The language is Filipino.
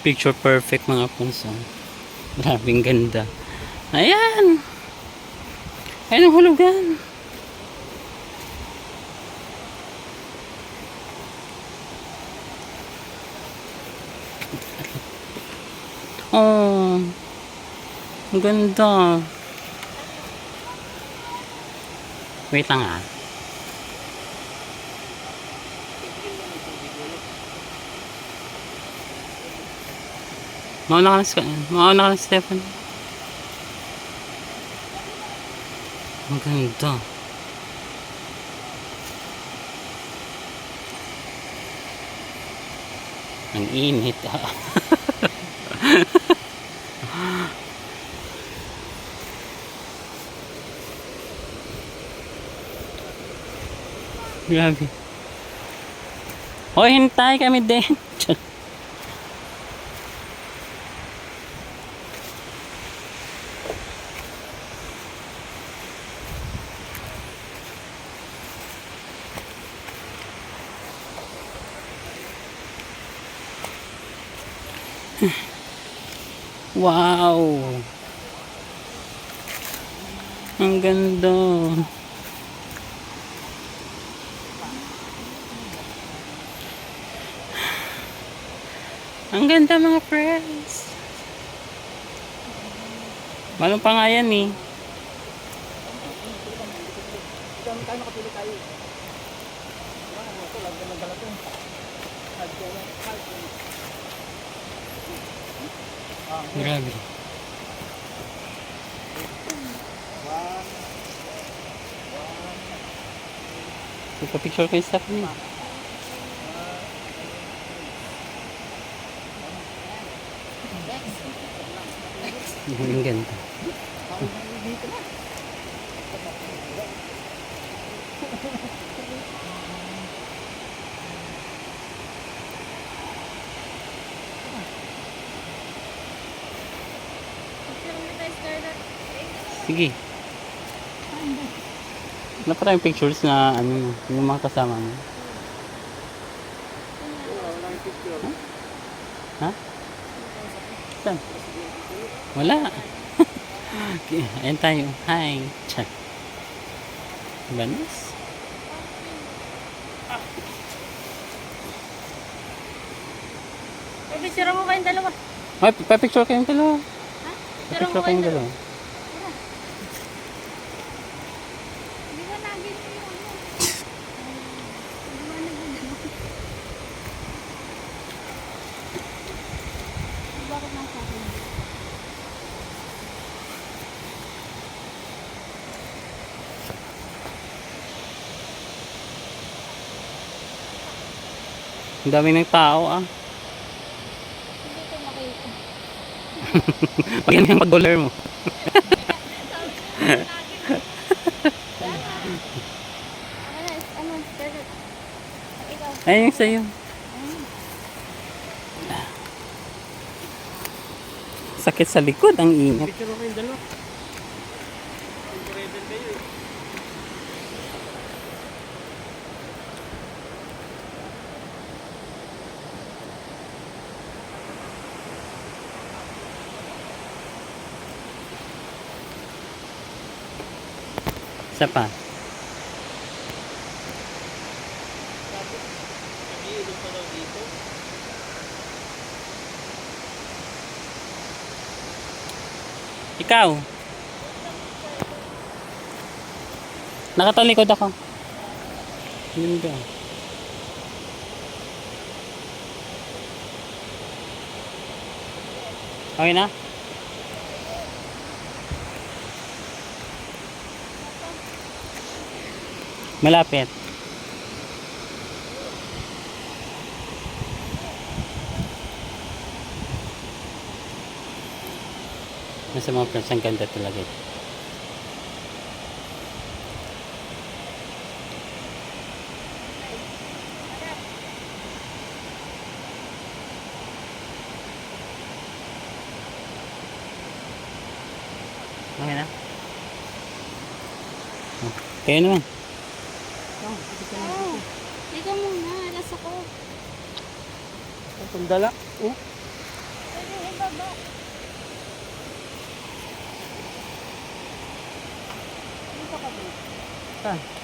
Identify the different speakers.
Speaker 1: Picture perfect mga punso. Grabing ganda. Ayan. Ayan ang hulugan. Oh. Ang ganda. Wait lang ah. Mauna ka na, Stephen. Ang ganda. Ang init ah. Grabe. Hoy, hintay kami din. Wow. Ang ganda. Ang ganda mga friends. Malong pa nga yan eh. Grabe. Picture kayo sa akin. Ang ganda. Sige. Wala pa tayong pictures na ano, yung mga kasama mo. Ha? Saan? Wala. Ayan tayo. Hi. Check. Banis.
Speaker 2: Picture mo kayong dalawa.
Speaker 1: Ay, pa-picture kayong dalawa.
Speaker 2: Ha?
Speaker 1: Pa-picture kayong dalawa.
Speaker 2: Hindi ba nagin yung ano? Hindi ba nagin? Bakit nasa akin?
Speaker 1: Ang dami ng tao ah.
Speaker 2: Hindi ko makita.
Speaker 1: Pag yan yung pag-dollar mo.
Speaker 2: Ano? Scarlett. Ikaw.
Speaker 1: Ayun yung sa'yo. Sakit sa likod, ang init.
Speaker 3: Picture mo kayong dalawa.
Speaker 1: Isa pa. Ikaw. Nakatalikod ako. Yun ba? Okay na? Malapit. Nasa mga friends, ang ganda talaga. Okay na? Kaya naman.
Speaker 2: Ikaw muna. Alas ako.
Speaker 3: Ang dala. Oh.
Speaker 1: Saan?